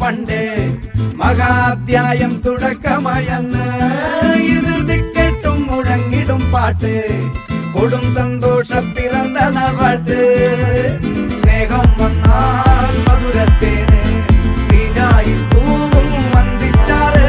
പണ്ട് മഹാധ്യായം തുടക്കമയന്ന് ഇത് ദിക്കെട്ടും മുഴങ്ങിടും പാട്ട് കൊടും സന്തോഷ പിറന്ന നാൾവാഴ്ത്ത് സ്നേഹം വന്നാൽ മധുരത്തേന് തീഞ്ഞായി പൂവും വന്ദിച്ചാറ്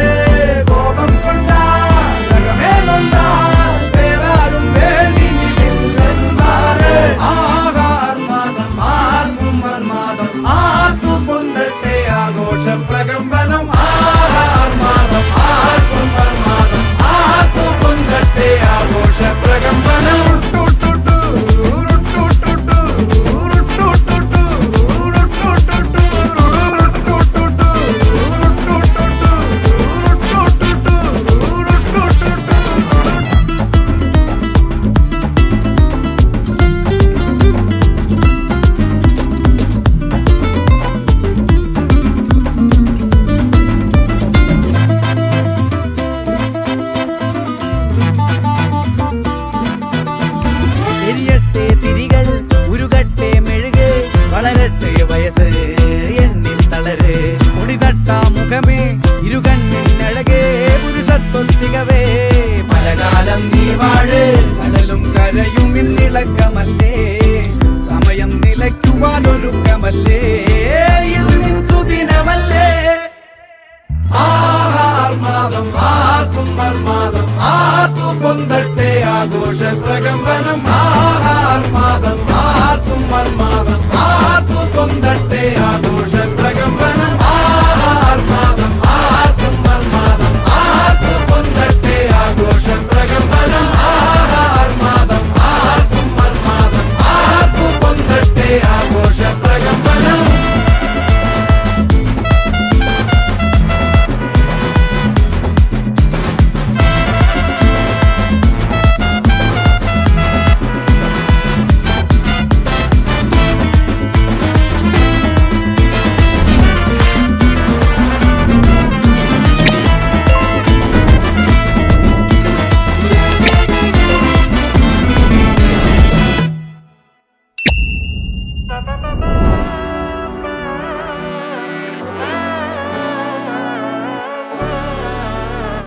കോപം കൊണ്ടാൽ നഖമേലൊണ്ടാൽ വേറാരും വേണ്ടിയില്ലെന്മാര് ആഹാർമാദം ആർക്കും മർമാദം ആർക്കു പൊന്തട്ടെ ആഘോഷ പ്രകമ്പനം ആഹാർമാദം ആർക്കും മർമാദം ആർക്കു പൊന്തട്ടെ ആഘോഷ പ്രകമ്പനം എരിയട്ടെ തിരികൾ ഉരുകട്ടെ മെഴുക് വളരട്ടെ വയസ്സ് എണ്ണിൽ തളര് മുടിതട്ടാ മുഖമേ ഇരുകണ്ണിൻ അഴകേ പുരുഷത്വത്തികവേ പലകാലം നീ വാഴ്